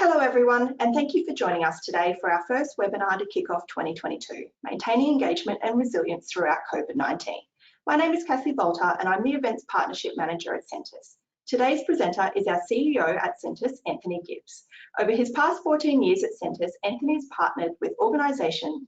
Hello everyone, and thank you for joining us today for our first webinar to kick off 2022, Maintaining Engagement and Resilience Throughout COVID-19. My name is Cassie Bolter and I'm the Events Partnership Manager at Centus. Today's presenter is our CEO at Centus, Anthony Gibbs. Over his past 14 years at Centus, Anthony has partnered with organisations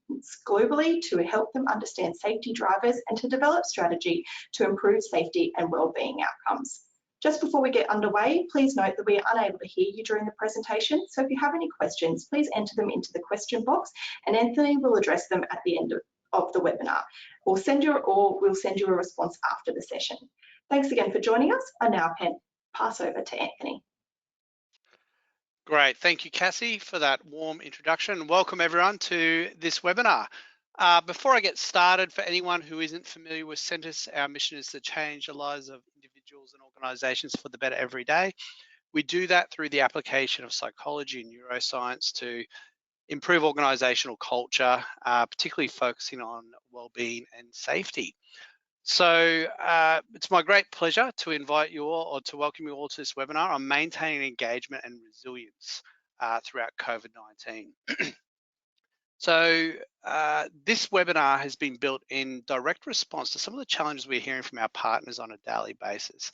globally to help them understand safety drivers and to develop strategy to improve safety and wellbeing outcomes. Just before we get underway, please note that we are unable to hear you during the presentation, so if you have any questions, please enter them into the question box and Anthony will address them at the end of the webinar. We'll send you a response after the session. Thanks again for joining us. I now pass over to Anthony. Great, thank you Cassie for that warm introduction. Welcome everyone to this webinar. Before I get started, for anyone who isn't familiar with Centus, our mission is to change the lives of individuals and organisations for the better every day. We do that through the application of psychology and neuroscience to improve organisational culture, particularly focusing on wellbeing and safety. So it's my great pleasure to invite you all, or to welcome you all to this webinar on maintaining engagement and resilience throughout COVID-19. So this webinar has been built in direct response to some of the challenges we're hearing from our partners on a daily basis.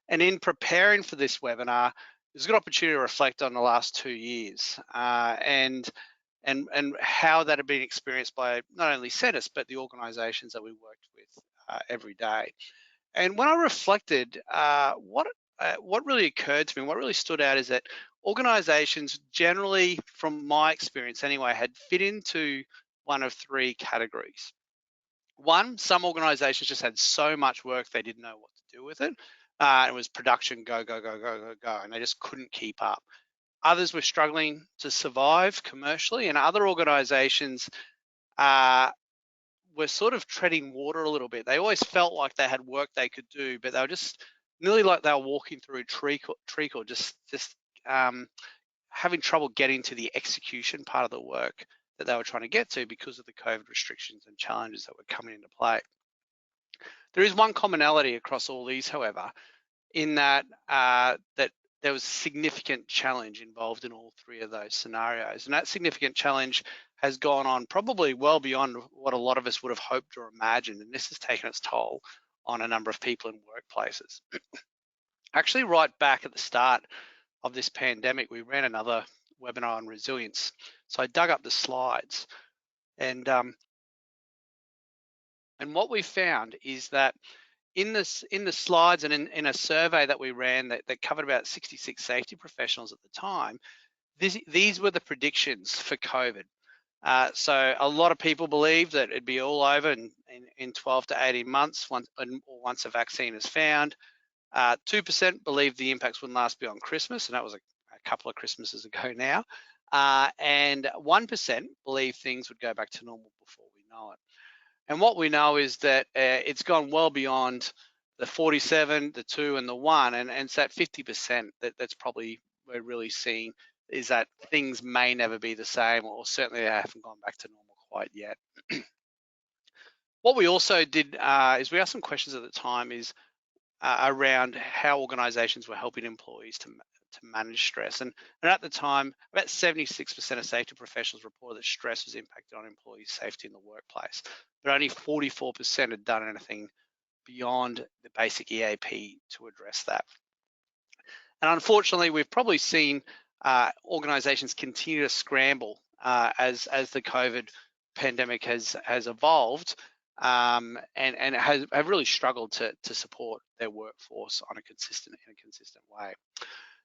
And in preparing for this webinar, there's a good opportunity to reflect on the last 2 years and how that had been experienced by not only Centus, but the organisations that we worked with every day. And when I reflected, what really occurred to me, what really stood out is that organisations generally, from my experience anyway, had fit into one of three categories. One, some organisations just had so much work they didn't know what to do with it. It was production, go, go, go, go, go, go, and they just couldn't keep up. Others were struggling to survive commercially, and other organisations were sort of treading water a little bit. They always felt like they had work they could do, but they were just nearly like they were walking through treacle, just having trouble getting to the execution part of the work that they were trying to get to because of the COVID restrictions and challenges that were coming into play. There is one commonality across all these, however, in that that there was significant challenge involved in all three of those scenarios. And that significant challenge has gone on probably well beyond what a lot of us would have hoped or imagined. And this has taken its toll on a number of people in workplaces. Actually, right back at the start of this pandemic, we ran another webinar on resilience. So I dug up the slides, and what we found is that in the slides and in a survey that we ran that covered about 66 safety professionals at the time, these were the predictions for COVID. So a lot of people believed that it'd be all over in 12 to 18 months once a vaccine is found. 2% believed the impacts wouldn't last beyond Christmas, and that was a couple of Christmases ago now. And 1% believed things would go back to normal before we know it. And what we know is that it's gone well beyond the 47, the 2, and the 1, and it's that 50% that's probably we're really seeing is that things may never be the same, or certainly they haven't gone back to normal quite yet. What we also did is we asked some questions at the time around how organisations were helping employees to manage stress. And at the time, about 76% of safety professionals reported that stress was impacted on employees' safety in the workplace, but only 44% had done anything beyond the basic EAP to address that. And unfortunately, we've probably seen organisations continue to scramble as the COVID pandemic has evolved, and have really struggled to support their workforce in a consistent way.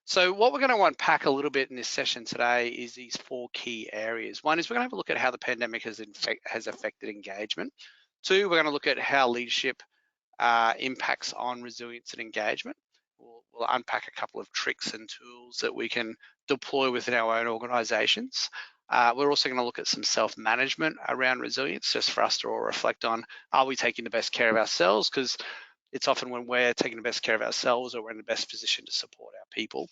So what we're going to unpack a little bit in this session today is these four key areas. One is we're going to have a look at how the pandemic has affected engagement. Two, we're going to look at how leadership impacts on resilience and engagement. We'll unpack a couple of tricks and tools that we can deploy within our own organisations. We're also going to look at some self-management around resilience, just for us to all reflect on, are we taking the best care of ourselves? Because it's often when we're taking the best care of ourselves or we're in the best position to support our people.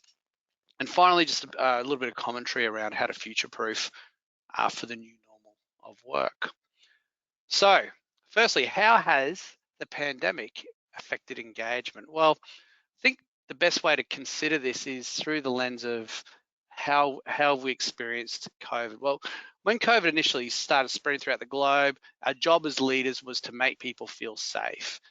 And finally, just a little bit of commentary around how to future-proof for the new normal of work. So, firstly, how has the pandemic affected engagement? Well, I think the best way to consider this is through the lens of how have we experienced COVID? Well, when COVID initially started spreading throughout the globe, our job as leaders was to make people feel safe.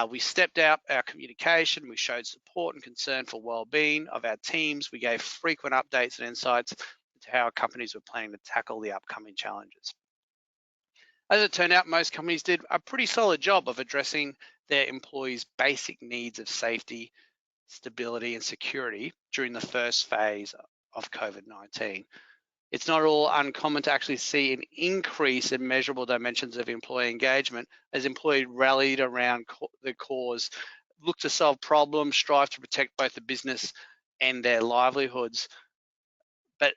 We stepped out our communication, we showed support and concern for well-being of our teams, we gave frequent updates and insights into how our companies were planning to tackle the upcoming challenges. As it turned out, most companies did a pretty solid job of addressing their employees' basic needs of safety, stability, and security during the first phase of COVID-19. It's not all uncommon to actually see an increase in measurable dimensions of employee engagement as employees rallied around the cause, look to solve problems, strive to protect both the business and their livelihoods. But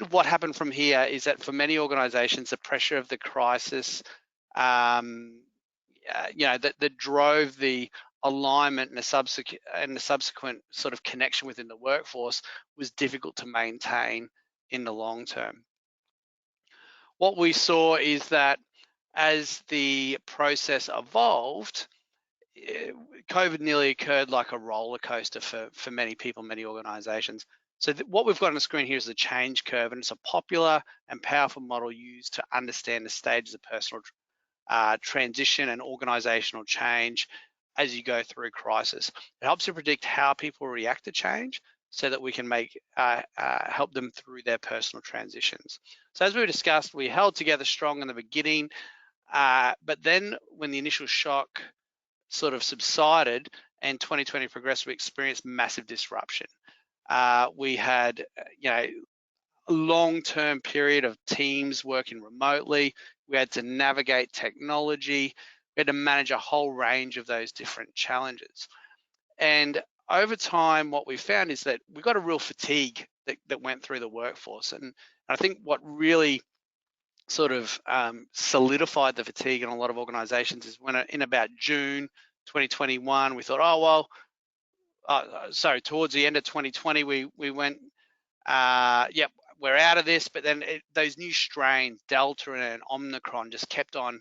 what happened from here is that for many organizations, the pressure of the crisis, that drove the alignment and the subsequent sort of connection within the workforce was difficult to maintain in the long term. What we saw is that as the process evolved, COVID nearly occurred like a roller coaster for many people, many organizations. So what we've got on the screen here is the change curve, and it's a popular and powerful model used to understand the stages of personal transition and organizational change as you go through crisis. It helps to predict how people react to change so that we can help them through their personal transitions. So as we discussed, we held together strong in the beginning, but then when the initial shock sort of subsided and 2020 progressed, we experienced massive disruption. We had, a long-term period of teams working remotely. We had to navigate technology. We had to manage a whole range of those different challenges. And over time, what we found is that we got a real fatigue that went through the workforce. And I think what really sort of solidified the fatigue in a lot of organizations is when in about June 2021, we thought, towards the end of 2020, we went, we're out of this, but then those new strains, Delta and Omicron, just kept on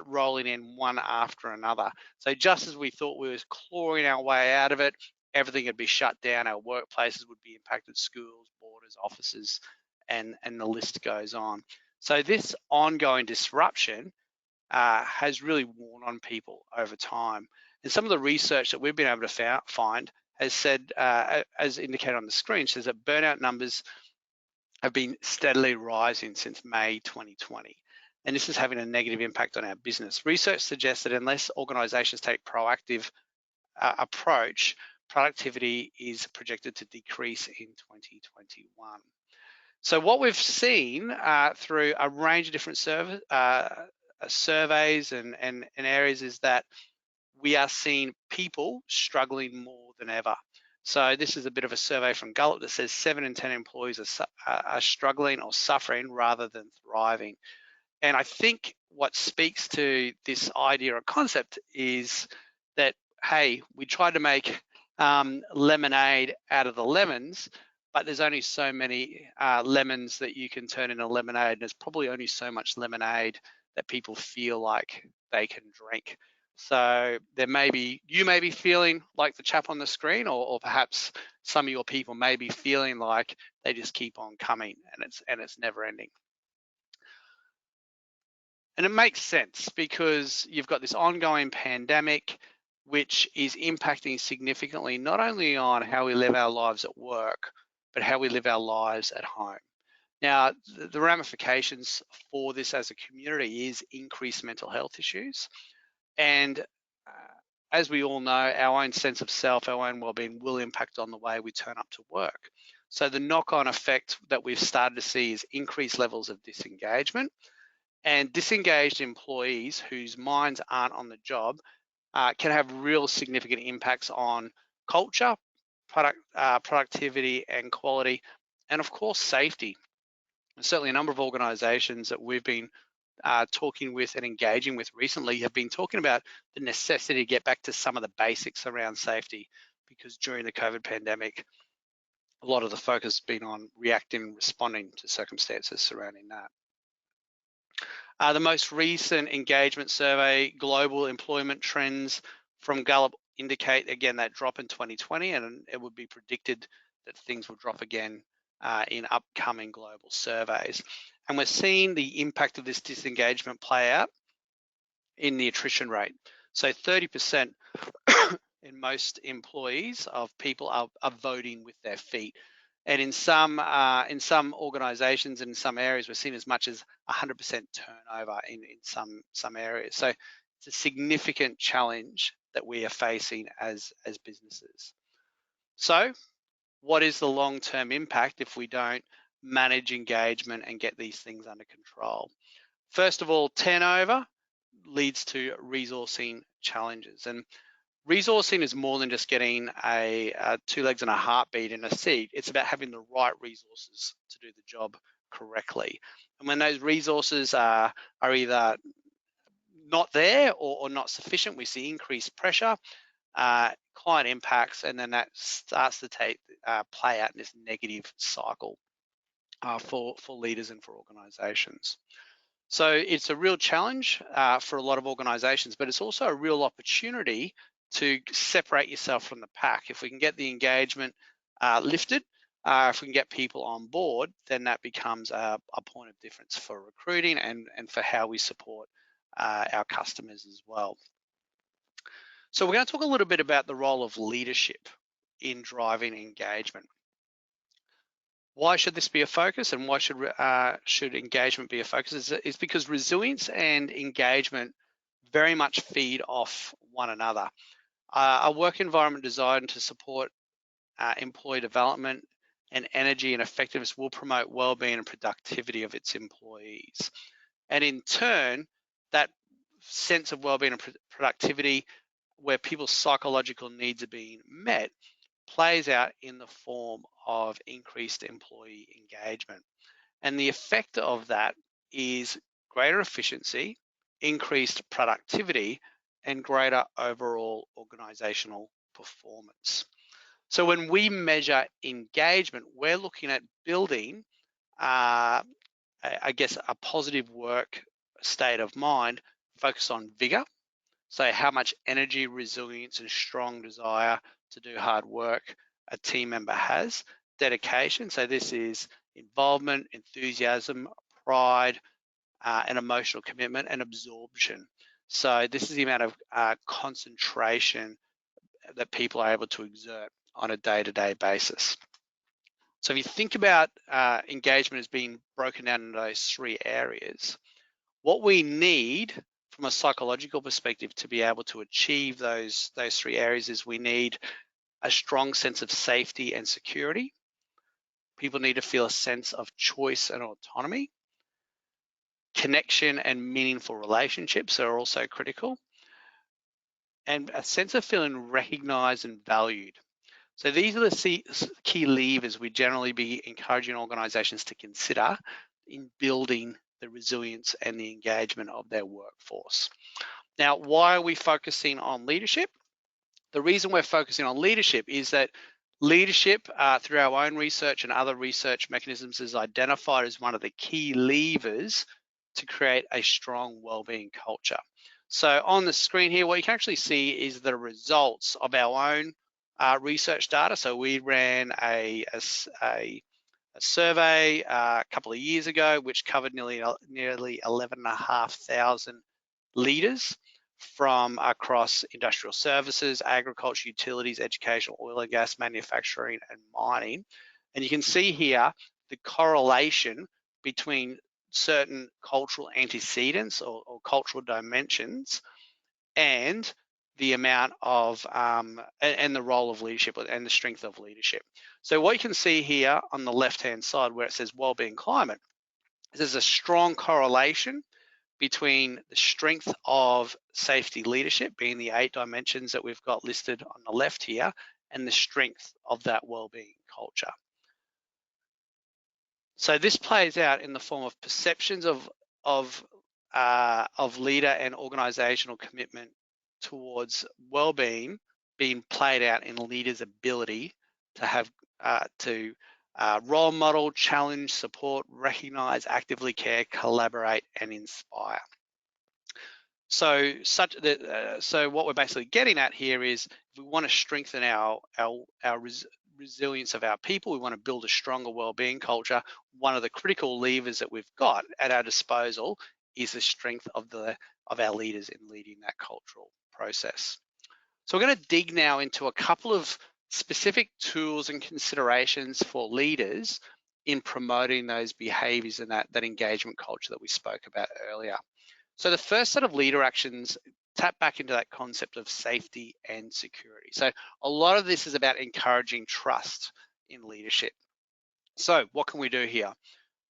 rolling in one after another. So just as we thought we were clawing our way out of it, everything would be shut down, our workplaces would be impacted, schools, borders, offices, and the list goes on. So this ongoing disruption has really worn on people over time. And some of the research that we've been able to find has said, as indicated on the screen, says that burnout numbers have been steadily rising since May 2020. And this is having a negative impact on our business. Research suggests that unless organizations take proactive approach, productivity is projected to decrease in 2021. So what we've seen through a range of different surveys and areas is that we are seeing people struggling more than ever. So this is a bit of a survey from Gallup that says 7 in 10 employees are struggling or suffering rather than thriving. And I think what speaks to this idea or concept is that, hey, we tried to make lemonade out of the lemons, but there's only so many lemons that you can turn into lemonade. And there's probably only so much lemonade that people feel like they can drink. So you may be feeling like the chap on the screen, or perhaps some of your people may be feeling like they just keep on coming and it's never ending. And it makes sense because you've got this ongoing pandemic, which is impacting significantly not only on how we live our lives at work, but how we live our lives at home. Now, the ramifications for this as a community is increased mental health issues. And as we all know, our own sense of self, our own well-being will impact on the way we turn up to work. So the knock-on effect that we've started to see is increased levels of disengagement, and disengaged employees whose minds aren't on the job can have real significant impacts on culture, productivity and quality, and of course, safety. And certainly a number of organizations that we've been talking with and engaging with recently have been talking about the necessity to get back to some of the basics around safety, because during the COVID pandemic, a lot of the focus has been on reacting and responding to circumstances surrounding that. The most recent engagement survey, global employment trends from Gallup, indicate again that drop in 2020, and it would be predicted that things will drop again in upcoming global surveys. And we're seeing the impact of this disengagement play out in the attrition rate. So 30% in most employees of people are voting with their feet. And in some organizations and in some areas, we're seeing as much as 100% turnover in some areas. So it's a significant challenge that we are facing as businesses. So what is the long-term impact if we don't manage engagement and get these things under control? First of all, turnover leads to resourcing challenges. And resourcing is more than just getting a 2 legs and a heartbeat in a seat. It's about having the right resources to do the job correctly. And when those resources are either not there or not sufficient, we see increased pressure, client impacts, and then that starts to play out in this negative cycle for leaders and for organizations. So it's a real challenge for a lot of organizations, but it's also a real opportunity to separate yourself from the pack. If we can get the engagement lifted, if we can get people on board, then that becomes a point of difference for recruiting and for how we support our customers as well. So we're going to talk a little bit about the role of leadership in driving engagement. Why should this be a focus, and why should engagement be a focus? Is because resilience and engagement very much feed off one another. A work environment designed to support employee development and energy and effectiveness will promote well-being and productivity of its employees. And in turn, that sense of well-being and productivity, where people's psychological needs are being met, plays out in the form of increased employee engagement. And the effect of that is greater efficiency, increased productivity, and greater overall organizational performance. So when we measure engagement, we're looking at building, I guess, a positive work state of mind focused on vigor. So how much energy, resilience, and strong desire to do hard work a team member has. Dedication, so this is involvement, enthusiasm, pride, and emotional commitment, and absorption. So this is the amount of concentration that people are able to exert on a day-to-day basis. So if you think about engagement as being broken down into those 3 areas, what we need from a psychological perspective to be able to achieve those 3 areas is we need a strong sense of safety and security. People need to feel a sense of choice and autonomy. Connection and meaningful relationships are also critical. And a sense of feeling recognized and valued. So these are the key levers we generally be encouraging organizations to consider in building the resilience and the engagement of their workforce. Now, why are we focusing on leadership? The reason we're focusing on leadership is that leadership, through our own research and other research mechanisms, is identified as one of the key levers to create a strong wellbeing culture. So on the screen here, what you can actually see is the results of our own research data. So we ran a survey a couple of years ago, which covered nearly 11,500 leaders from across industrial services, agriculture, utilities, education, oil and gas, manufacturing, and mining. And you can see here the correlation between certain cultural antecedents or cultural dimensions and the amount of and the role of leadership and the strength of leadership. So what you can see here on the left-hand side where it says wellbeing climate, there's a strong correlation between the strength of safety leadership, being the 8 dimensions that we've got listed on the left here, and the strength of that wellbeing culture. So this plays out in the form of perceptions of leader and organizational commitment towards well-being being played out in leaders' ability to have role model, challenge, support, recognize, actively care, collaborate, and inspire. So what we're basically getting at here is if we want to strengthen our resilience of our people, we want to build a stronger wellbeing culture, one of the critical levers that we've got at our disposal is the strength of our leaders in leading that cultural process. So we're going to dig now into a couple of specific tools and considerations for leaders in promoting those behaviors and that engagement culture that we spoke about earlier. So the first set of leader actions tap back into that concept of safety and security. So a lot of this is about encouraging trust in leadership. So what can we do here?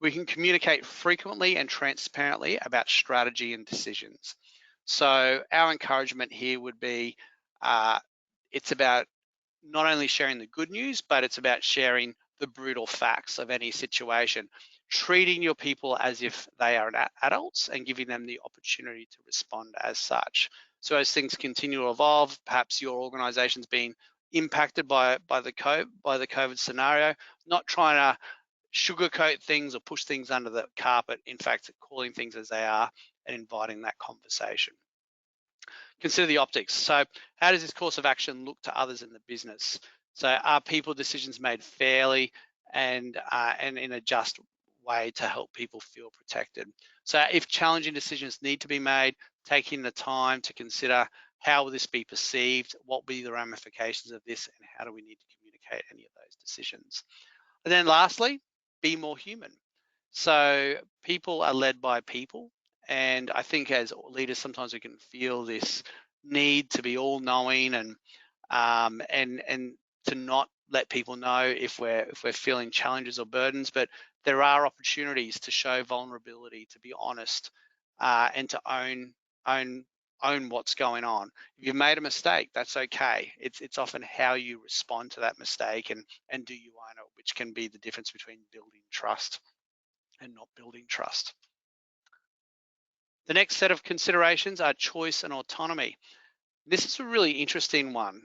We can communicate frequently and transparently about strategy and decisions. So our encouragement here would be, it's about not only sharing the good news, but it's about sharing the brutal facts of any situation, treating your people as if they are adults and giving them the opportunity to respond as such. So as things continue to evolve, perhaps your organization's been impacted by the COVID scenario, not trying to sugarcoat things or push things under the carpet, in fact, calling things as they are and inviting that conversation. Consider the optics. So how does this course of action look to others in the business? So are people decisions made fairly and in a just way to help people feel protected? So if challenging decisions need to be made, taking the time to consider how will this be perceived, what will be the ramifications of this, and how do we need to communicate any of those decisions? And then lastly, be more human. So people are led by people. And I think as leaders, sometimes we can feel this need to be all knowing and to not let people know if we're feeling challenges or burdens, but there are opportunities to show vulnerability, to be honest, and to own what's going on. If you've made a mistake, that's okay. It's often how you respond to that mistake and do you own it, which can be the difference between building trust and not building trust. The next set of considerations are choice and autonomy. This is a really interesting one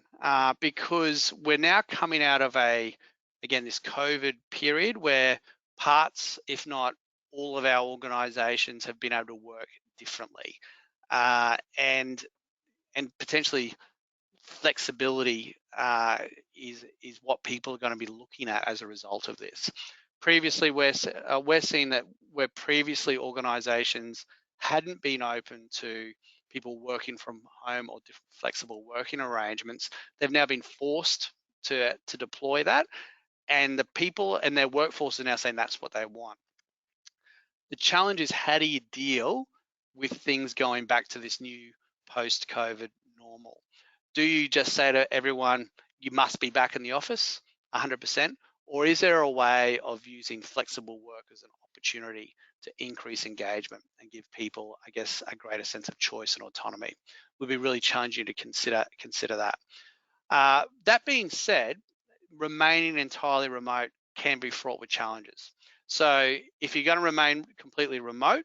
because we're now coming out of this COVID period where parts, if not all of our organizations have been able to work differently and potentially flexibility is what people are going to be looking at as a result of this. Previously, we're seeing that where previously organizations hadn't been open to people working from home or different flexible working arrangements, they've now been forced to deploy that, and the people and their workforce are now saying that's what they want. The challenge is, how do you deal with things going back to this new post-COVID normal? Do you just say to everyone, you must be back in the office 100%? Or is there a way of using flexible work as an opportunity to increase engagement and give people, I guess, a greater sense of choice and autonomy? We'd be really challenging to consider that. That being said, remaining entirely remote can be fraught with challenges. So if you're going to remain completely remote,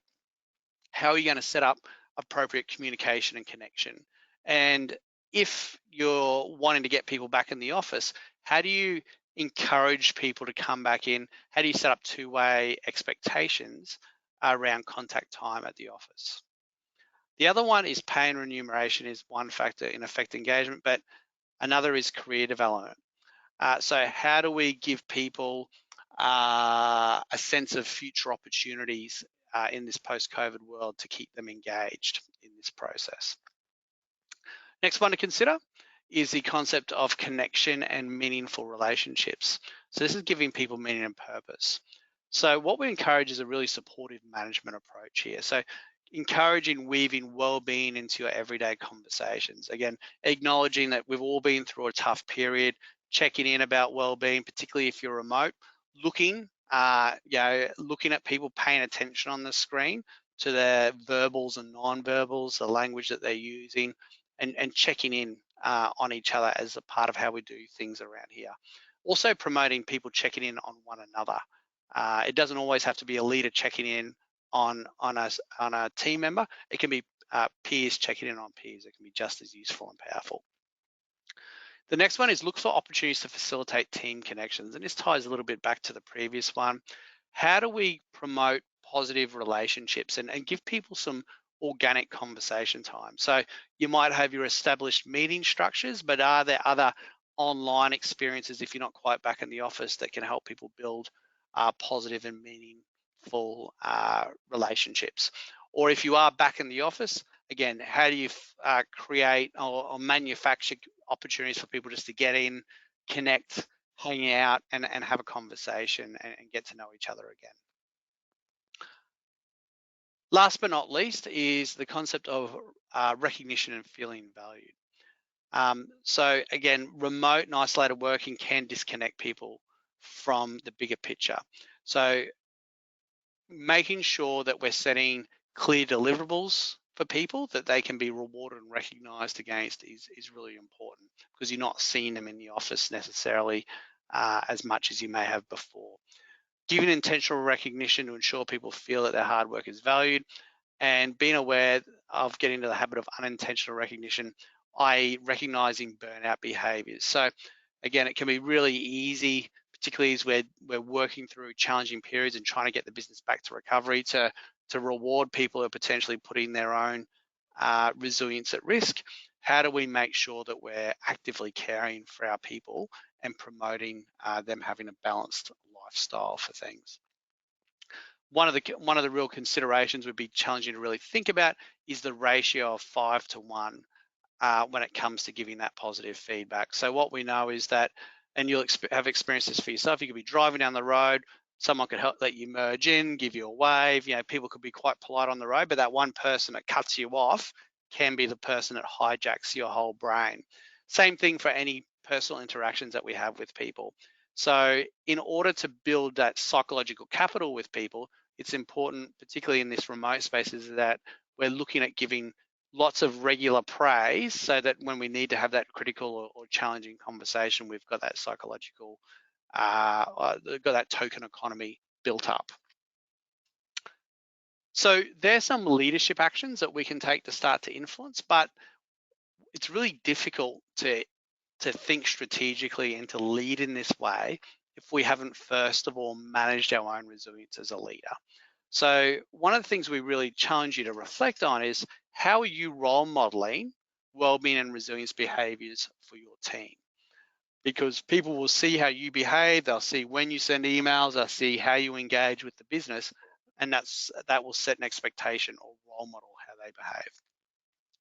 how are you going to set up appropriate communication and connection? And if you're wanting to get people back in the office, how do you encourage people to come back in? How do you set up two-way expectations around contact time at the office? The other one is pay and remuneration is one factor in affecting engagement, but another is career development. So how do we give people a sense of future opportunities in this post-COVID world to keep them engaged in this process? Next one to consider is the concept of connection and meaningful relationships. So this is giving people meaning and purpose. So what we encourage is a really supportive management approach here. So encouraging weaving well-being into your everyday conversations. Again, acknowledging that we've all been through a tough period, checking in about well-being, particularly if you're remote, looking at people, paying attention on the screen to their verbals and non-verbals, the language that they're using, and checking in on each other as a part of how we do things around here. Also promoting people checking in on one another. It doesn't always have to be a leader checking in on a team member. It can be peers checking in on peers. It can be just as useful and powerful. The next one is look for opportunities to facilitate team connections. And this ties a little bit back to the previous one. How do we promote positive relationships and give people some organic conversation time? So you might have your established meeting structures, but are there other online experiences if you're not quite back in the office that can help people build positive and meaningful relationships. Or if you are back in the office, again, how do you create or manufacture opportunities for people just to get in, connect, hang out, and have a conversation and get to know each other again. Last but not least is the concept of recognition and feeling valued. So again, remote and isolated working can disconnect people from the bigger picture. So making sure that we're setting clear deliverables for people that they can be rewarded and recognized against is really important, because you're not seeing them in the office necessarily as much as you may have before. Giving intentional recognition to ensure people feel that their hard work is valued, and being aware of getting into the habit of unintentional recognition, i.e. recognizing burnout behaviors. So again, it can be really easy, particularly as we're working through challenging periods and trying to get the business back to recovery, to reward people who are potentially putting their own resilience at risk. How do we make sure that we're actively caring for our people and promoting them having a balanced lifestyle for things? One of the real considerations would be challenging to really think about is the ratio of 5 to 1 when it comes to giving that positive feedback. So what we know is that, and you'll have experienced this for yourself, you could be driving down the road, someone could let you merge in, give you a wave, people could be quite polite on the road, but that one person that cuts you off can be the person that hijacks your whole brain. Same thing for any personal interactions that we have with people. So in order to build that psychological capital with people, it's important, particularly in this remote space, is that we're looking at giving lots of regular praise, so that when we need to have that critical or challenging conversation, we've got that psychological, got that token economy built up. So there's some leadership actions that we can take to start to influence, but it's really difficult to think strategically and to lead in this way if we haven't first of all managed our own resilience as a leader. So one of the things we really challenge you to reflect on is, how are you role modeling wellbeing and resilience behaviors for your team? Because people will see how you behave, they'll see when you send emails, they'll see how you engage with the business, and that will set an expectation or role model how they behave.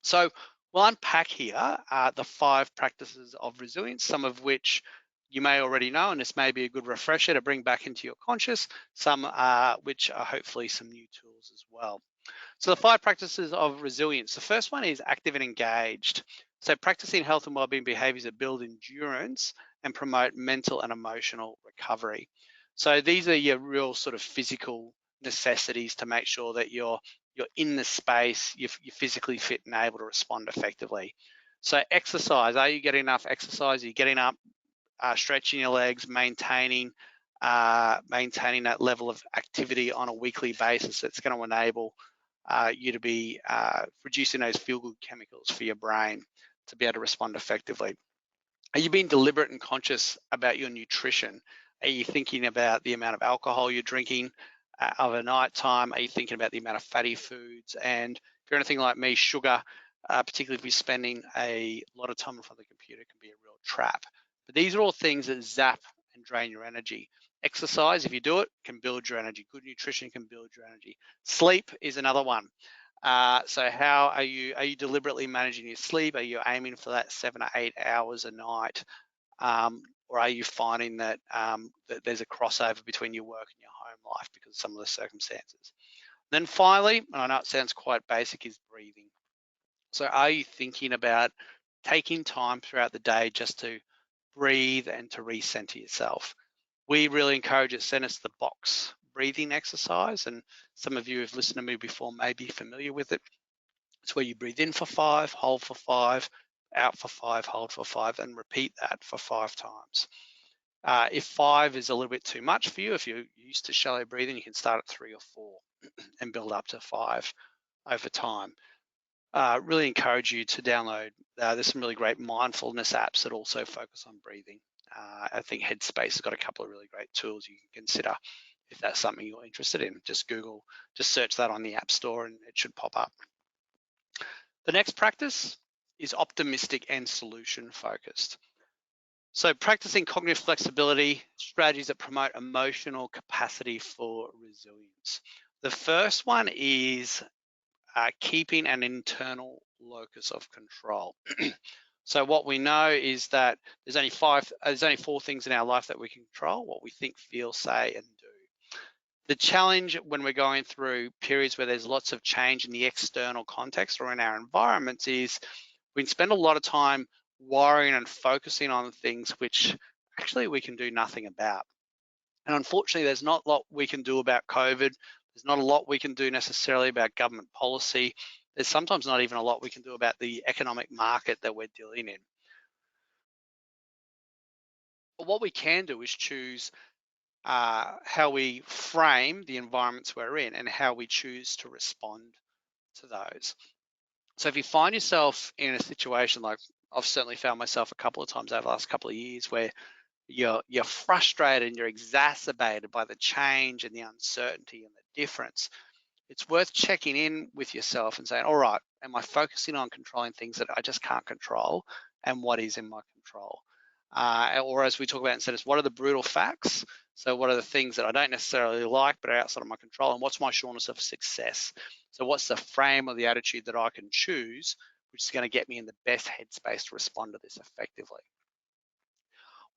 So we'll unpack here the 5 practices of resilience, some of which you may already know, and this may be a good refresher to bring back into your conscious, some which are hopefully some new tools as well. So the 5 practices of resilience. The first one is active and engaged. So practicing health and wellbeing behaviors that build endurance and promote mental and emotional recovery. So these are your real sort of physical necessities to make sure that you're in the space, you're physically fit and able to respond effectively. So exercise, are you getting enough exercise? Are you getting up, stretching your legs, maintaining that level of activity on a weekly basis that's going to enable you to be producing those feel-good chemicals for your brain to be able to respond effectively? Are you being deliberate and conscious about your nutrition? Are you thinking about the amount of alcohol you're drinking over night time? Are you thinking about the amount of fatty foods? And if you're anything like me, sugar, particularly if you're spending a lot of time in front of the computer, can be a real trap. But these are all things that zap and drain your energy. Exercise, if you do it, can build your energy. Good nutrition can build your energy. Sleep is another one. So how are you deliberately managing your sleep? Are you aiming for that 7 to 8 hours a night? Or are you finding that, that there's a crossover between your work and your home life because of some of the circumstances? Then finally, and I know it sounds quite basic, is breathing. So are you thinking about taking time throughout the day just to breathe and to recenter yourself? We really encourage it. Send us the box breathing exercise, and some of you who've listened to me before may be familiar with it. It's where you breathe in for 5, hold for 5, out for 5, hold for 5, and repeat that for 5 times. If 5 is a little bit too much for you, if you're used to shallow breathing, you can start at 3 or 4 and build up to 5 over time. Really encourage you to download. There's some really great mindfulness apps that also focus on breathing. I think Headspace has got a couple of really great tools you can consider if that's something you're interested in. Just search that on the App Store and it should pop up. The next practice is optimistic and solution focused. So practicing cognitive flexibility, strategies that promote emotional capacity for resilience. The first one is keeping an internal locus of control. So what we know is that there's only four things in our life that we can control: what we think, feel, say, and do. The challenge when we're going through periods where there's lots of change in the external context or in our environments is we spend a lot of time worrying and focusing on things which actually we can do nothing about. And unfortunately, there's not a lot we can do about COVID. There's not a lot we can do necessarily about government policy. There's sometimes not even a lot we can do about the economic market that we're dealing in. But what we can do is choose how we frame the environments we're in and how we choose to respond to those. So if you find yourself in a situation like I've certainly found myself a couple of times over the last couple of years where you're frustrated and you're exacerbated by the change and the uncertainty and the difference, it's worth checking in with yourself and saying, all right, am I focusing on controlling things that I just can't control, and what is in my control? Or as we talk about instead, what are the brutal facts? So what are the things that I don't necessarily like but are outside of my control, and what's my assurance of success? So what's the frame or the attitude that I can choose, which is going to get me in the best headspace to respond to this effectively?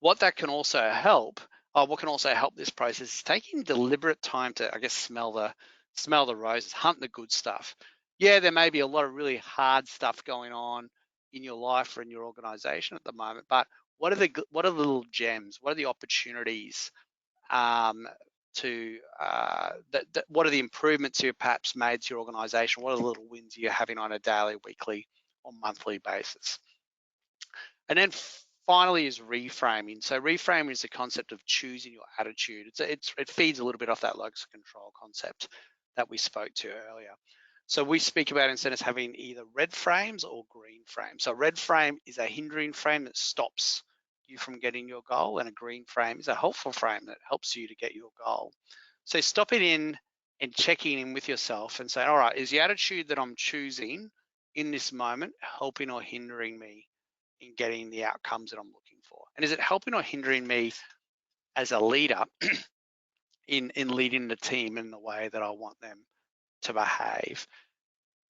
What that can also help, what can also help this process is taking deliberate time to, I guess, smell the roses, hunt the good stuff. Yeah, there may be a lot of really hard stuff going on in your life or in your organization at the moment, but what are the little gems? What are the opportunities what are the improvements you've perhaps made to your organization? What are the little wins you're having on a daily, weekly, or monthly basis? And then finally is reframing. So reframing is the concept of choosing your attitude. It feeds a little bit off that locus of control concept that we spoke to earlier. So we speak about incentives having either red frames or green frames. So a red frame is a hindering frame that stops you from getting your goal, and a green frame is a helpful frame that helps you to get your goal. So stopping in and checking in with yourself and saying, all right, is the attitude that I'm choosing in this moment helping or hindering me in getting the outcomes that I'm looking for? And is it helping or hindering me as a leader in leading the team in the way that I want them to behave?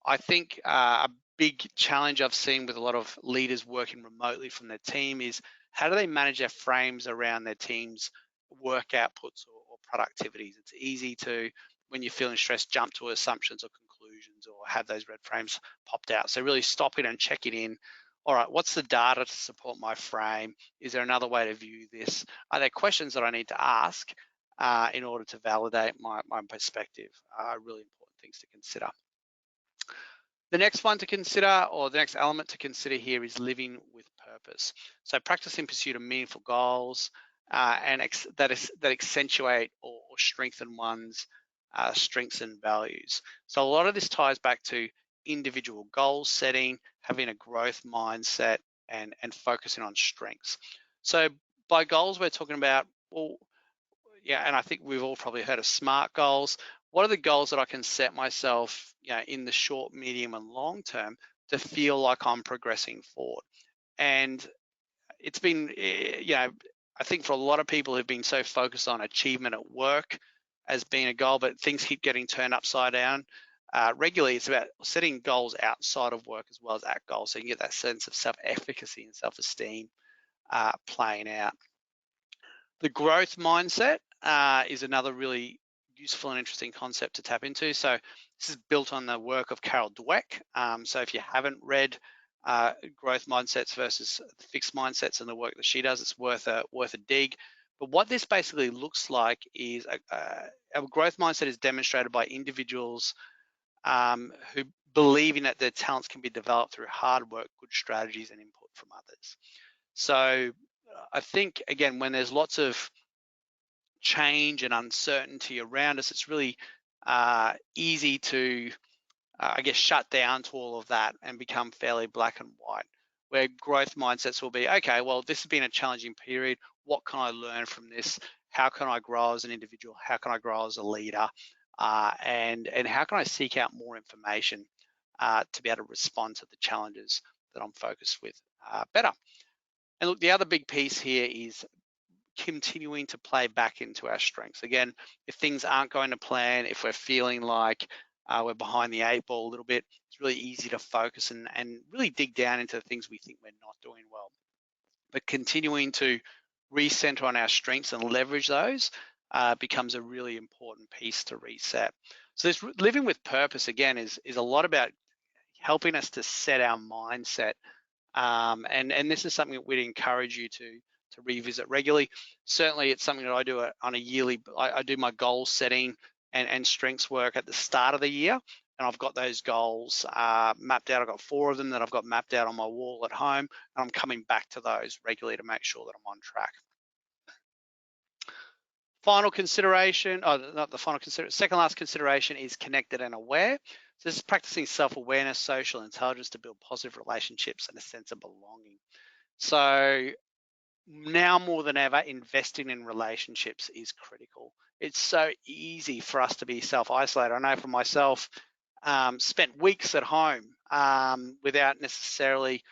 I think a big challenge I've seen with a lot of leaders working remotely from their team is how do they manage their frames around their team's work outputs or productivities? It's easy to, when you're feeling stressed, jump to assumptions or conclusions or have those red frames popped out. So really stopping and checking in. All right, what's the data to support my frame? Is there another way to view this? Are there questions that I need to ask in order to validate my perspective? Really important things to consider. The next one to consider, or the next element to consider here, is living with purpose. So practicing pursuit of meaningful goals that accentuate or strengthen one's strengths and values. So a lot of this ties back to individual goal setting, having a growth mindset, and focusing on strengths. So by goals, we're talking about, well, yeah, and I think we've all probably heard of SMART goals. What are the goals that I can set myself, in the short, medium, and long term to feel like I'm progressing forward? And it's been, I think for a lot of people who've been so focused on achievement at work as being a goal, but things keep getting turned upside down regularly. It's about setting goals outside of work as well as at goals, so you can get that sense of self-efficacy and self-esteem playing out. The growth mindset is another really useful and interesting concept to tap into. So this is built on the work of Carol Dweck. So if you haven't read growth mindsets versus fixed mindsets and the work that she does, it's worth a dig. But what this basically looks like is a growth mindset is demonstrated by individuals who believing that their talents can be developed through hard work, good strategies, and input from others. So I think, again, when there's lots of change and uncertainty around us, it's really easy to, I guess, shut down to all of that and become fairly black and white, where growth mindsets will be, okay, well, this has been a challenging period. What can I learn from this? How can I grow as an individual? How can I grow as a leader? And how can I seek out more information to be able to respond to the challenges that I'm focused with better? And look, the other big piece here is continuing to play back into our strengths. Again, if things aren't going to plan, if we're feeling like we're behind the 8 ball a little bit, it's really easy to focus and really dig down into the things we think we're not doing well. But continuing to recenter on our strengths and leverage those becomes a really important piece to reset. So this living with purpose, again, is a lot about helping us to set our mindset. And this is something that we'd encourage you to revisit regularly. Certainly, it's something that I do on a yearly. I do my goal setting and strengths work at the start of the year, and I've got those goals mapped out. I've got 4 of them that I've got mapped out on my wall at home, and I'm coming back to those regularly to make sure that I'm on track. Final consideration, not the final consideration, second last consideration is connected and aware. So this is practicing self-awareness, social intelligence to build positive relationships and a sense of belonging. So now more than ever, investing in relationships is critical. It's so easy for us to be self-isolated. I know for myself, spent weeks at home without necessarily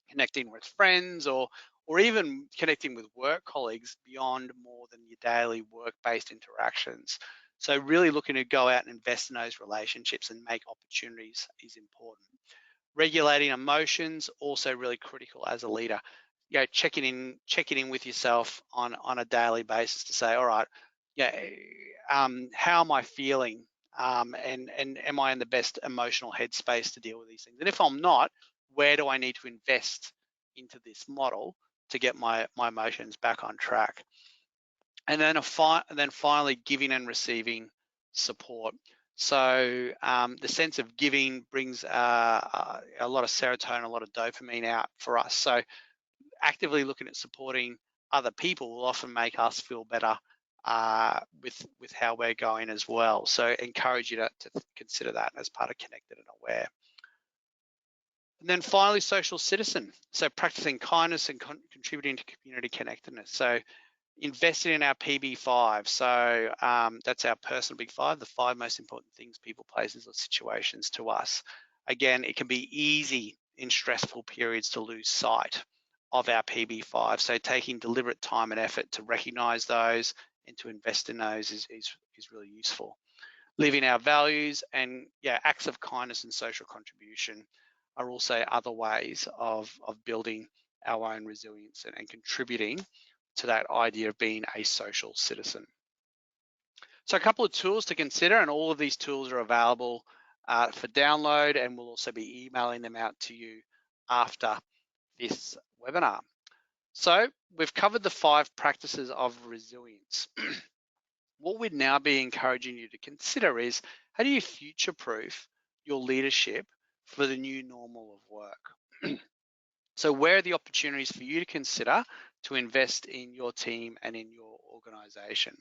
connecting with friends or even connecting with work colleagues beyond more than your daily work-based interactions. So really looking to go out and invest in those relationships and make opportunities is important. Regulating emotions, also really critical as a leader. You know, checking in with yourself on a daily basis to say, all right, how am I feeling? And am I in the best emotional headspace to deal with these things? And if I'm not, where do I need to invest into this model to get my emotions back on track? And then finally, giving and receiving support. So the sense of giving brings a lot of serotonin, a lot of dopamine out for us. So actively looking at supporting other people will often make us feel better with how we're going as well. So encourage you to consider that as part of connected and aware. And then finally, social citizen. So practicing kindness and contributing to community connectedness. So investing in our PB5. So that's our personal big 5, the 5 most important things, people, places, or situations to us. Again, it can be easy in stressful periods to lose sight of our PB5. So taking deliberate time and effort to recognize those and to invest in those is really useful. Living our values and acts of kindness and social contribution are also other ways of building our own resilience and contributing to that idea of being a social citizen. So a couple of tools to consider, and all of these tools are available for download, and we'll also be emailing them out to you after this webinar. So we've covered the 5 practices of resilience. What we'd now be encouraging you to consider is, how do you future-proof your leadership for the new normal of work? So where are the opportunities for you to consider to invest in your team and in your organization?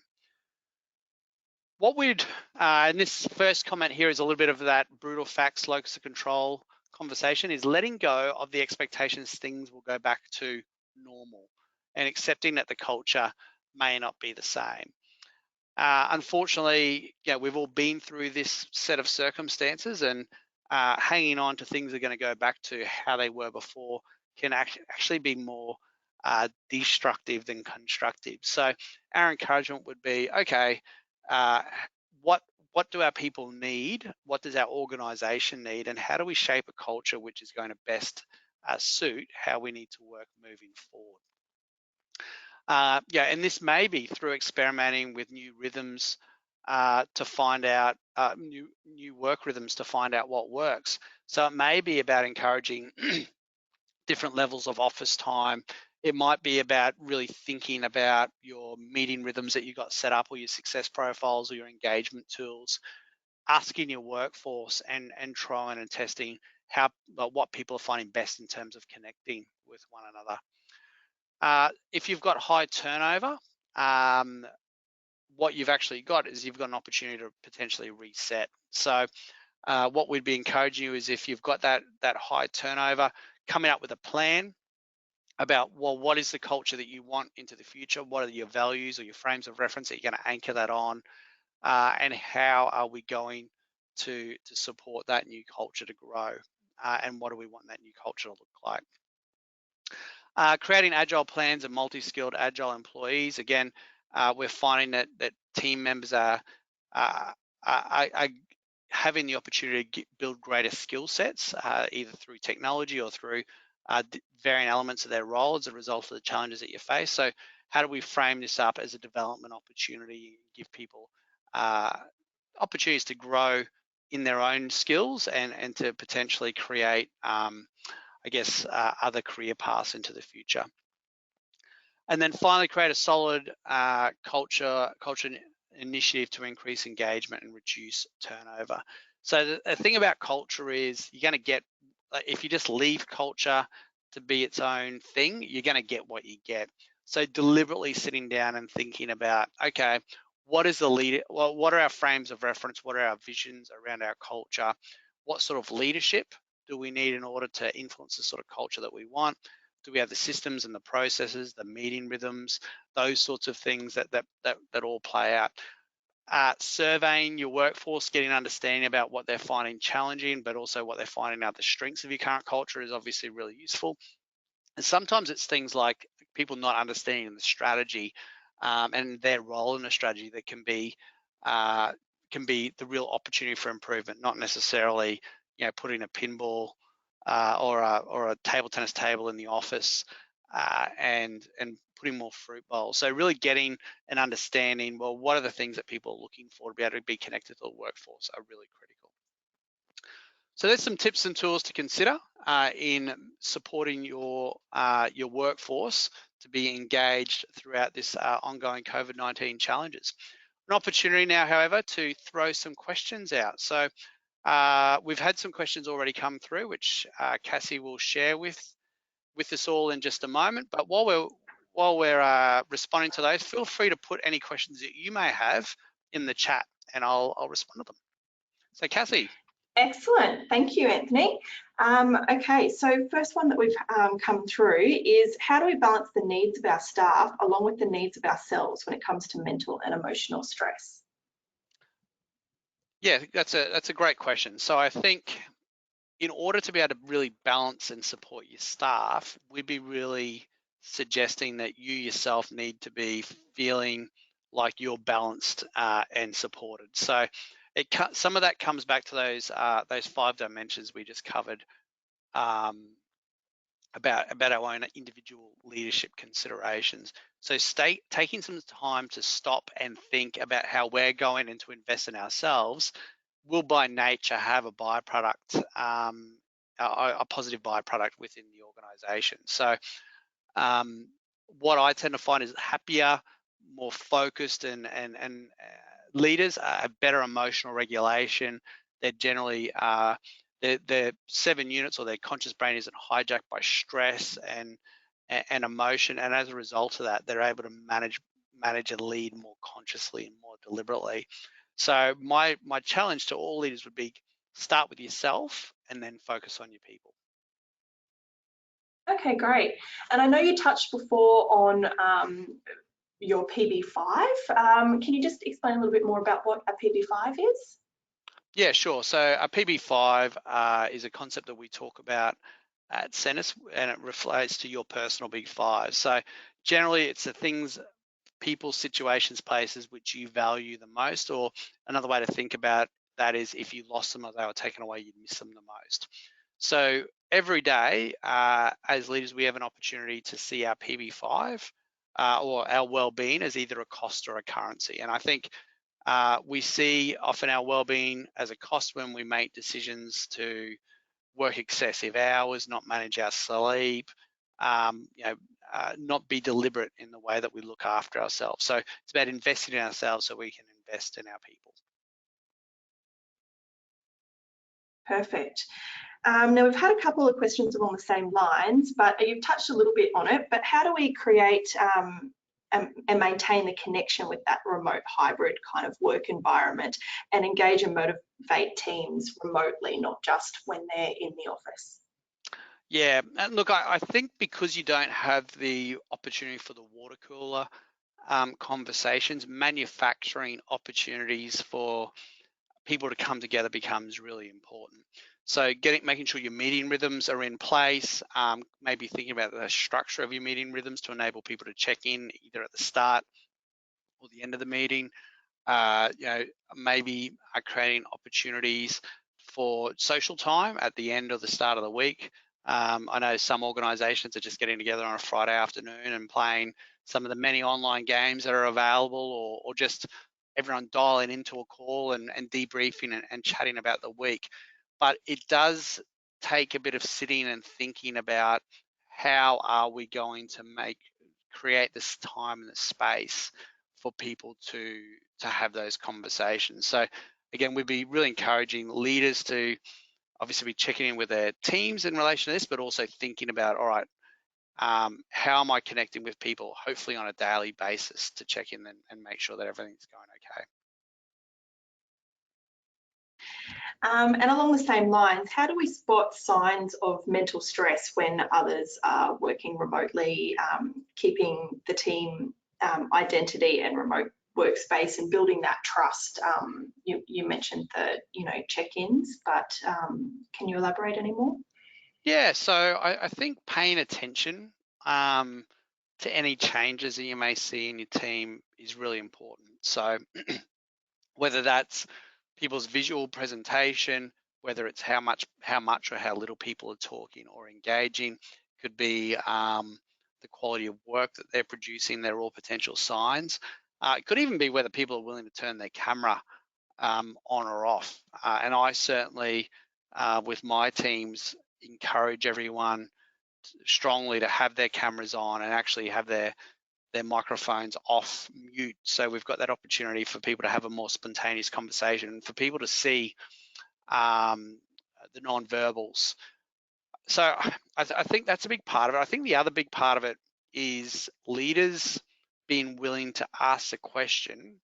What we'd, and this first comment here is a little bit of that brutal facts, locus of control conversation, is letting go of the expectations things will go back to normal and accepting that the culture may not be the same. Unfortunately, we've all been through this set of circumstances, and hanging on to things that are going to go back to how they were before can actually be more destructive than constructive. So our encouragement would be, okay, what do our people need? What does our organization need? And how do we shape a culture which is going to best suit how we need to work moving forward? And this may be through experimenting with new rhythms to find out new work rhythms to find out what works. So it may be about encouraging different levels of office time. It might be about really thinking about your meeting rhythms that you got set up, or your success profiles, or your engagement tools, asking your workforce and trying and testing what people are finding best in terms of connecting with one another. If you've got high turnover, what you've actually got is you've got an opportunity to potentially reset. So what we'd be encouraging you is, if you've got that high turnover, coming up with a plan about, well, what is the culture that you want into the future? What are your values or your frames of reference that you're going to anchor that on? And how are we going to support that new culture to grow? And what do we want that new culture to look like? Creating agile plans and multi-skilled agile employees. Again, we're finding that team members are having the opportunity to build greater skill sets, either through technology or through varying elements of their role as a result of the challenges that you face. So how do we frame this up as a development opportunity, give people opportunities to grow in their own skills and to potentially create, I guess, other career paths into the future. And then finally, create a solid culture initiative to increase engagement and reduce turnover. So the thing about culture is you're going to get, if you just leave culture to be its own thing, you're going to get what you get. So deliberately sitting down and thinking about, okay, what is the leader? Well, what are our frames of reference? What are our visions around our culture? What sort of leadership do we need in order to influence the sort of culture that we want? Do we have the systems and the processes, the meeting rhythms, those sorts of things that all play out? Surveying your workforce, getting an understanding about what they're finding challenging, but also what they're finding are the strengths of your current culture is obviously really useful. And sometimes it's things like people not understanding the strategy and their role in the strategy that can be the real opportunity for improvement, not necessarily putting a pinball or a table tennis table in the office and putting more fruit bowls. So really getting an understanding, well, what are the things that people are looking for to be able to be connected to the workforce are really critical. So there's some tips and tools to consider in supporting your workforce to be engaged throughout this ongoing COVID-19 challenges. An opportunity now, however, to throw some questions out. So we've had some questions already come through, which Cassie will share with us all in just a moment. But while we're responding to those, feel free to put any questions that you may have in the chat, and I'll respond to them. So Cassie. Excellent, thank you, Anthony. Okay, so first one that we've come through is how do we balance the needs of our staff along with the needs of ourselves when it comes to mental and emotional stress? Yeah, that's a great question. So I think in order to be able to really balance and support your staff, we'd be really suggesting that you yourself need to be feeling like you're balanced and supported. So some of that comes back to those 5 dimensions we just covered about our own individual leadership considerations. So taking some time to stop and think about how we're going and to invest in ourselves will by nature have a byproduct, a positive byproduct within the organization. So what I tend to find is happier, more focused and leaders have better emotional regulation. They're generally their 7 units or their conscious brain isn't hijacked by stress and emotion, and as a result of that, they're able to manage and lead more consciously and more deliberately. So my challenge to all leaders would be start with yourself and then focus on your people. Okay, great. And I know you touched before on your PB5. Can you just explain a little bit more about what a PB5 is? Yeah, sure. So a PB5 is a concept that we talk about at Centis, and it relates to your personal big 5. So generally it's the things, people, situations, places which you value the most, or another way to think about that is if you lost them or they were taken away, you'd miss them the most. So every day as leaders, we have an opportunity to see our PB5 or our well-being as either a cost or a currency. And I think we see often our well-being as a cost when we make decisions to work excessive hours, not manage our sleep, not be deliberate in the way that we look after ourselves. So it's about investing in ourselves so we can invest in our people. Perfect. Now we've had a couple of questions along the same lines, but you've touched a little bit on it, but how do we create and maintain the connection with that remote hybrid kind of work environment and engage and motivate teams remotely, not just when they're in the office? Yeah, and look, I think because you don't have the opportunity for the water cooler conversations, manufacturing opportunities for people to come together becomes really important. So making sure your meeting rhythms are in place, maybe thinking about the structure of your meeting rhythms to enable people to check in either at the start or the end of the meeting. Maybe creating opportunities for social time at the end or the start of the week. I know some organizations are just getting together on a Friday afternoon and playing some of the many online games that are available, or just everyone dialing into a call and debriefing and chatting about the week. But it does take a bit of sitting and thinking about how are we going to create this time and the space for people to have those conversations. So again, we'd be really encouraging leaders to obviously be checking in with their teams in relation to this, but also thinking about, all right, how am I connecting with people, hopefully on a daily basis, to check in and make sure that everything's going okay. And along the same lines, how do we spot signs of mental stress when others are working remotely, keeping the team identity and remote workspace and building that trust? You mentioned the check-ins, but can you elaborate any more? Yeah, so I think paying attention to any changes that you may see in your team is really important. So whether that's people's visual presentation, whether it's how much or how little people are talking or engaging, could be the quality of work that they're producing. They're all potential signs. It could even be whether people are willing to turn their camera on or off. And I certainly, with my teams, encourage everyone strongly to have their cameras on and actually have their microphones off mute. So we've got that opportunity for people to have a more spontaneous conversation, for people to see the non-verbals. So I think that's a big part of it. I think the other big part of it is leaders being willing to ask a question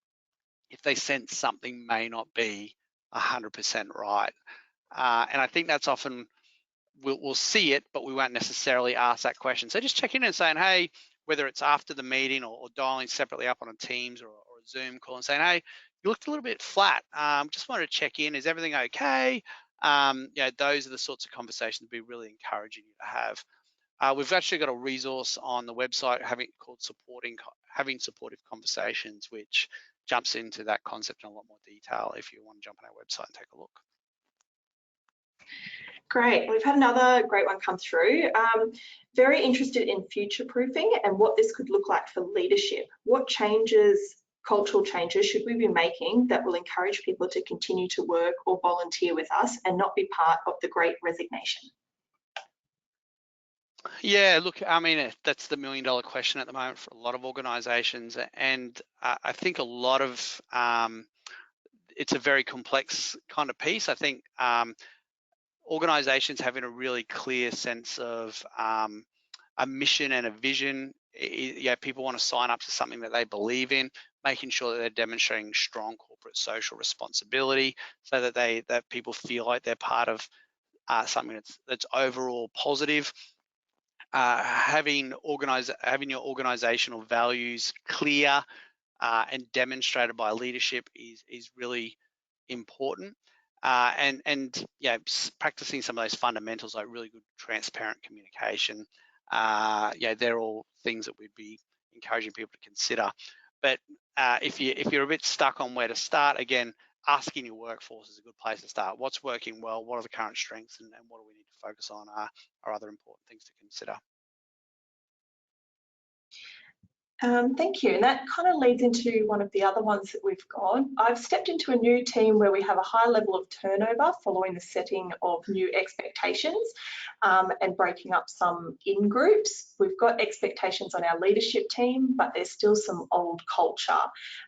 if they sense something may not be 100% right. And I think that's often, we'll see it, but we won't necessarily ask that question. So just checking in and saying, hey, whether it's after the meeting or dialing separately up on a Teams or a Zoom call and saying, hey, you looked a little bit flat. Just wanted to check in. Is everything okay? Those are the sorts of conversations we'd be really encouraging you to have. We've actually got a resource on the website called Having Supportive Conversations, which jumps into that concept in a lot more detail if you want to jump on our website and take a look. Great. We've had another great one come through. Very interested in future proofing and what this could look like for leadership. What cultural changes should we be making that will encourage people to continue to work or volunteer with us and not be part of the Great Resignation? Yeah, look, I mean, that's the million-dollar question at the moment for a lot of organizations. And I think a lot of, it's a very complex kind of piece. I think organizations having a really clear sense of a mission and a vision. People want to sign up to something that they believe in, making sure that they're demonstrating strong corporate social responsibility so that people feel like they're part of something that's overall positive. Having your organizational values clear and demonstrated by leadership is really important. Practicing some of those fundamentals like really good transparent communication. They're all things that we'd be encouraging people to consider. But if you're a bit stuck on where to start, again, asking your workforce is a good place to start. What's working well? What are the current strengths, and what do we need to focus on are other important things to consider. Thank you. And that kind of leads into one of the other ones that we've got. I've stepped into a new team where we have a high level of turnover following the setting of new expectations and breaking up some in groups. We've got expectations on our leadership team, but there's still some old culture.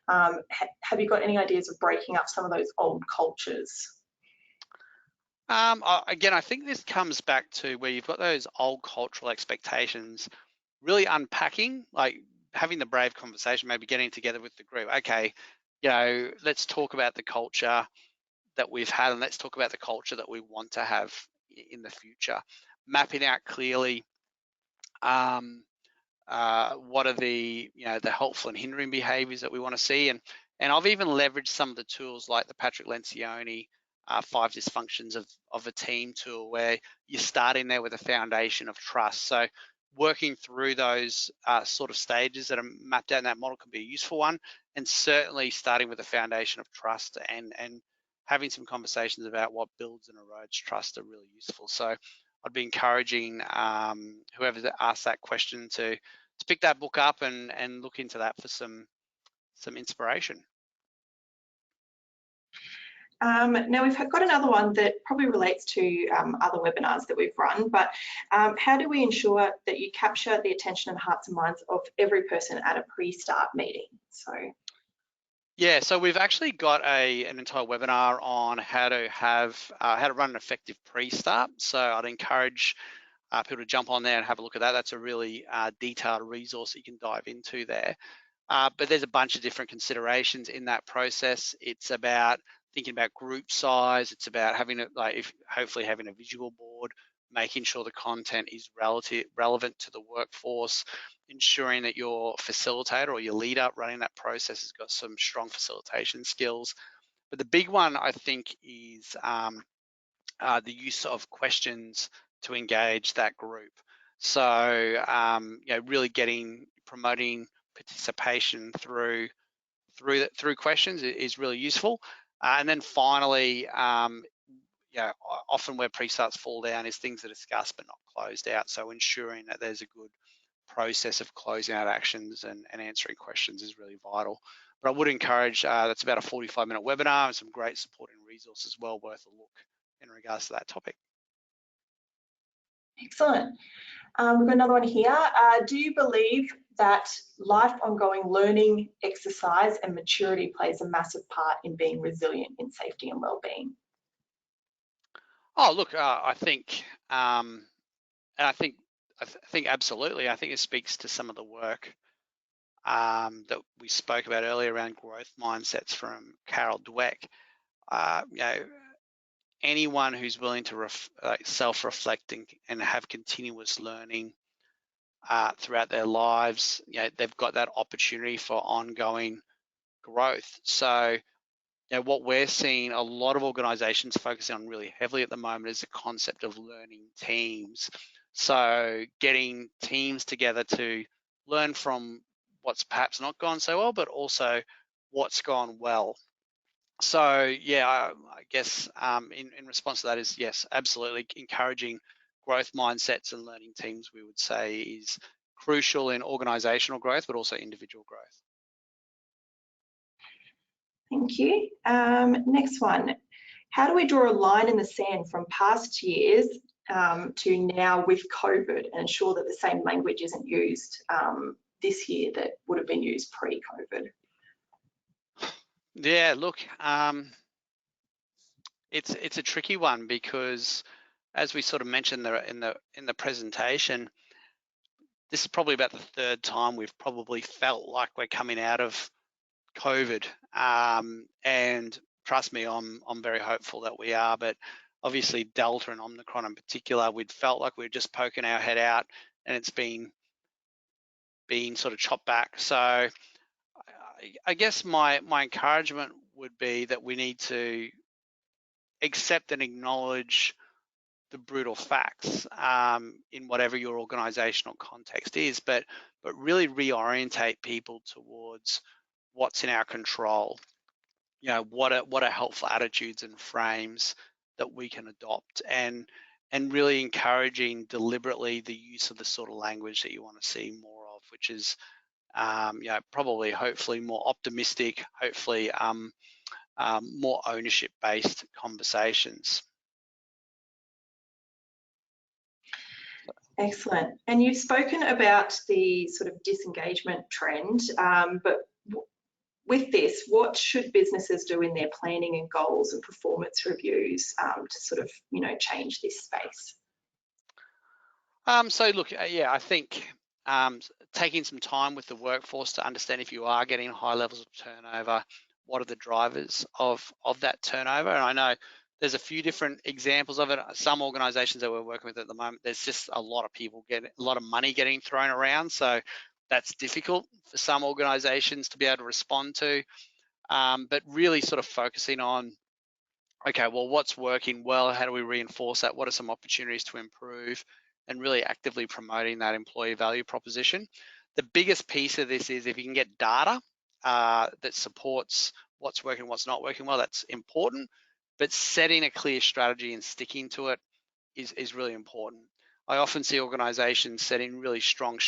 Have you got any ideas of breaking up some of those old cultures? Again, I think this comes back to where you've got those old cultural expectations, really unpacking, like having the brave conversation, maybe getting together with the group. Okay, let's talk about the culture that we've had, and let's talk about the culture that we want to have in the future. Mapping out clearly what are the helpful and hindering behaviors that we want to see, and And I've even leveraged some of the tools like the Patrick Lencioni 5 dysfunctions of a team tool, where you start in there with a foundation of trust. So working through those sort of stages that are mapped out in that model can be a useful one, and certainly starting with a foundation of trust and having some conversations about what builds and erodes trust are really useful. So I'd be encouraging whoever asked that question to pick that book up and look into that for some inspiration. Now we've got another one that probably relates to other webinars that we've run, but how do we ensure that you capture the attention and hearts and minds of every person at a pre-start meeting? So yeah, so we've actually got an entire webinar on how to run an effective pre-start. So I'd encourage people to jump on there and have a look at that. That's a really detailed resource that you can dive into there. But there's a bunch of different considerations in that process. It's about thinking about group size. It's about hopefully having a visual board, making sure the content is relevant to the workforce, ensuring that your facilitator or your leader running that process has got some strong facilitation skills. But the big one, I think, is the use of questions to engage that group. So really promoting participation through questions is really useful. And then finally, often where pre-starts fall down is things that are discussed but not closed out. So ensuring that there's a good process of closing out actions and answering questions is really vital. But I would encourage, that's about a 45-minute webinar and some great supporting resources well worth a look in regards to that topic. excellent. We've got another one here. Do you believe that life ongoing learning, exercise and maturity plays a massive part in being resilient in safety and wellbeing? Oh, look, I think absolutely. I think it speaks to some of the work that we spoke about earlier around growth mindsets from Carol Dweck. Anyone who's willing to self-reflect and have continuous learning throughout their lives, they've got that opportunity for ongoing growth. So what we're seeing a lot of organizations focusing on really heavily at the moment is the concept of learning teams. So getting teams together to learn from what's perhaps not gone so well, but also what's gone well. So yeah, I guess in response to that is yes, absolutely encouraging growth mindsets and learning teams, we would say, is crucial in organizational growth, but also individual growth. Thank you. Next one. How do we draw a line in the sand from past years to now with COVID and ensure that the same language isn't used this year that would have been used pre-COVID? Yeah, look, it's a tricky one because, as we sort of mentioned in the presentation, this is probably about the third time we've probably felt like we're coming out of COVID, and trust me, I'm very hopeful that we are. But obviously, Delta and Omicron in particular, we'd felt like we were just poking our head out, and it's been sort of chopped back. So I guess my encouragement would be that we need to accept and acknowledge the brutal facts in whatever your organizational context is, but really reorientate people towards what's in our control. What are helpful attitudes and frames that we can adopt, and really encouraging deliberately the use of the sort of language that you want to see more of, which is probably hopefully more optimistic, hopefully more ownership-based conversations. Excellent. And you've spoken about the sort of disengagement trend, but with this, what should businesses do in their planning and goals and performance reviews to sort of, change this space? So look, I think taking some time with the workforce to understand if you are getting high levels of turnover, what are the drivers of that turnover? And I know there's a few different examples of it. Some organizations that we're working with at the moment, there's just a lot of money getting thrown around. So that's difficult for some organizations to be able to respond to. but really sort of focusing on, okay, well, what's working well? How do we reinforce that? What are some opportunities to improve? And really actively promoting that employee value proposition. The biggest piece of this is if you can get data that supports what's working, what's not working well, that's important. But setting a clear strategy and sticking to it is really important. I often see organizations setting really strong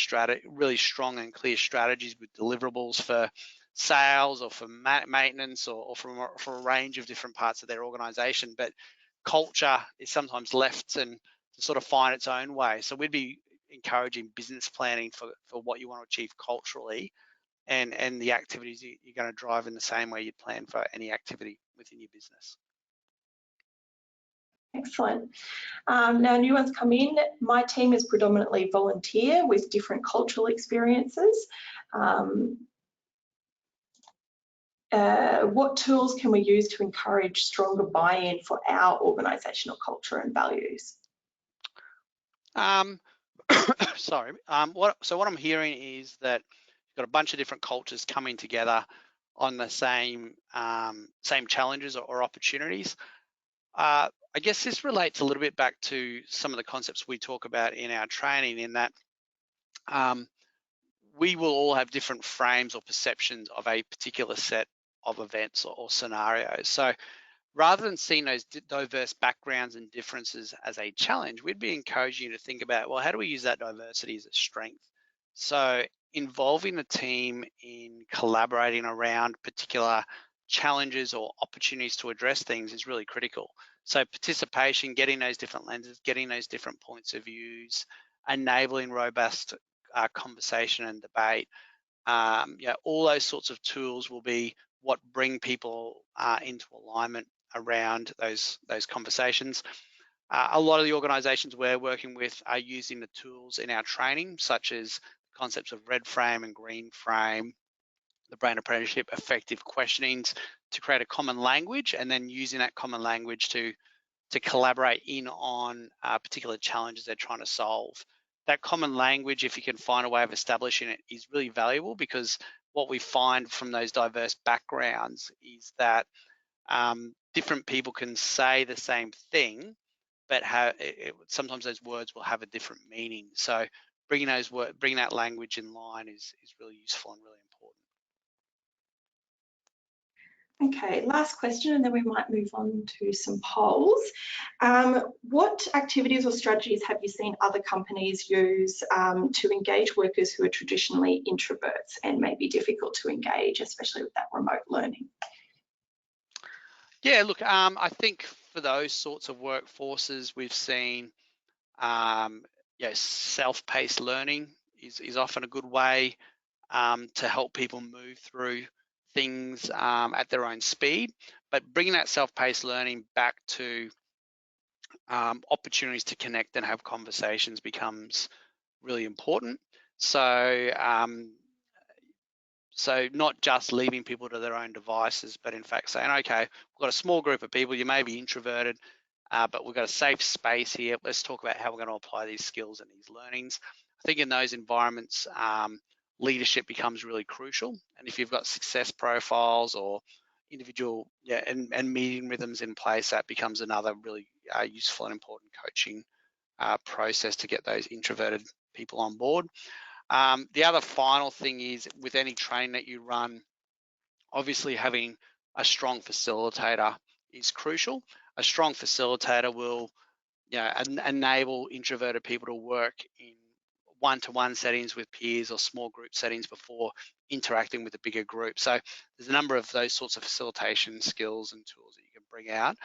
and clear strategies with deliverables for sales or for maintenance or for a range of different parts of their organization, but culture is sometimes left and to sort of find its own way. So we'd be encouraging business planning for what you want to achieve culturally and the activities you're going to drive in the same way you'd plan for any activity within your business. Excellent. Now, new ones come in. My team is predominantly volunteer with different cultural experiences. What tools can we use to encourage stronger buy-in for our organisational culture and values? Sorry. What I'm hearing is that you've got a bunch of different cultures coming together on the same challenges or opportunities. I guess this relates a little bit back to some of the concepts we talk about in our training, in that we will all have different frames or perceptions of a particular set of events or scenarios. So rather than seeing those diverse backgrounds and differences as a challenge, we'd be encouraging you to think about, well, how do we use that diversity as a strength? So involving the team in collaborating around particular challenges or opportunities to address things is really critical. So participation, getting those different lenses, getting those different points of views, enabling robust conversation and debate, all those sorts of tools will be what bring people into alignment around those conversations. A lot of the organizations we're working with are using the tools in our training, such as concepts of red frame and green frame, the brain apprenticeship, effective questionings, to create a common language, and then using that common language to collaborate in on particular challenges they're trying to solve. That common language, if you can find a way of establishing it, is really valuable, because what we find from those diverse backgrounds is that different people can say the same thing, but sometimes those words will have a different meaning. So bringing that language in line is really useful and really important. Okay, last question, and then we might move on to some polls. What activities or strategies have you seen other companies use to engage workers who are traditionally introverts and may be difficult to engage, especially with that remote learning? Yeah, look, I think for those sorts of workforces, we've seen self-paced learning is often a good way to help people move through things at their own speed, but bringing that self-paced learning back to opportunities to connect and have conversations becomes really important. So not just leaving people to their own devices, but in fact saying, okay, we've got a small group of people, you may be introverted, but we've got a safe space here. Let's talk about how we're going to apply these skills and these learnings. I think in those environments, leadership becomes really crucial. And if you've got success profiles or individual and meeting rhythms in place, that becomes another really useful and important coaching process to get those introverted people on board. The other final thing is, with any training that you run, obviously having a strong facilitator is crucial. A strong facilitator will enable introverted people to work in one-to-one settings with peers or small group settings before interacting with a bigger group. So there's a number of those sorts of facilitation skills and tools that you can bring out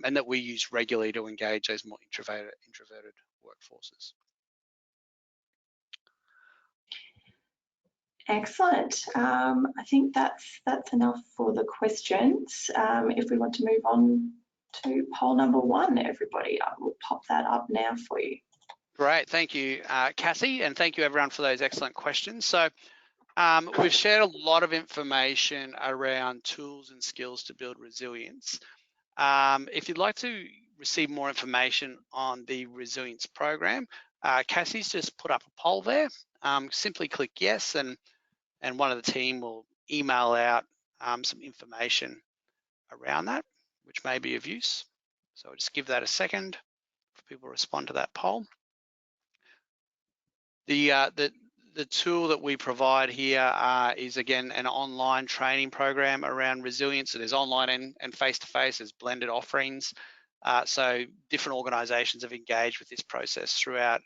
and that we use regularly to engage those more introverted workforces. Excellent. I think that's enough for the questions. If we want to move on to poll number 1, everybody, I will pop that up now for you. Great, thank you, Cassie, and thank you everyone for those excellent questions. So we've shared a lot of information around tools and skills to build resilience. If you'd like to receive more information on the resilience program, Cassie's just put up a poll there. Simply click yes, and one of the team will email out some information around that, which may be of use. So I'll just give that a second for people to respond to that poll. The tool that we provide here is, again, an online training program around resilience. So there's online and face-to-face, there's blended offerings. So different organisations have engaged with this process throughout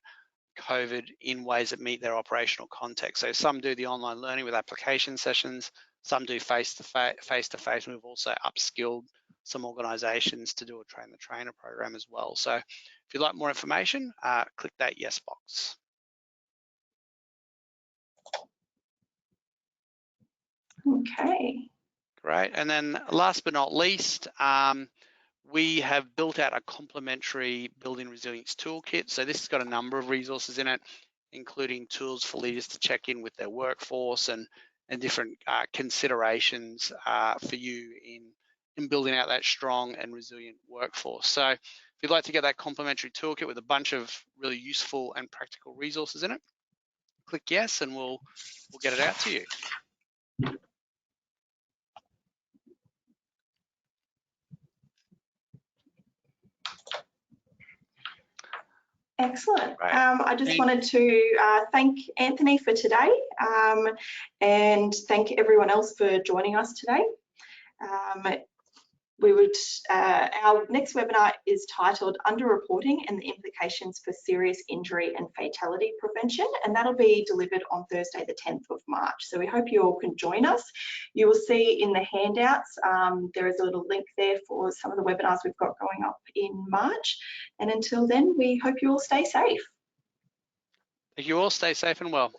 COVID in ways that meet their operational context. So some do the online learning with application sessions, some do face-to-face, and we've also upskilled some organisations to do a train the trainer program as well. So if you'd like more information, click that yes box. Okay. Great. And then last but not least, we have built out a complementary building resilience toolkit. So this has got a number of resources in it, including tools for leaders to check in with their workforce and different considerations for you in building out that strong and resilient workforce. So if you'd like to get that complementary toolkit with a bunch of really useful and practical resources in it, click yes, and we'll get it out to you. Excellent. Right. I just wanted to thank Anthony for today and thank everyone else for joining us today. Our next webinar is titled Underreporting and the Implications for Serious Injury and Fatality Prevention, and that'll be delivered on Thursday, the 10th of March. So we hope you all can join us. You will see in the handouts, there is a little link there for some of the webinars we've got going up in March. And until then, we hope you all stay safe. Thank you all. Stay safe and well.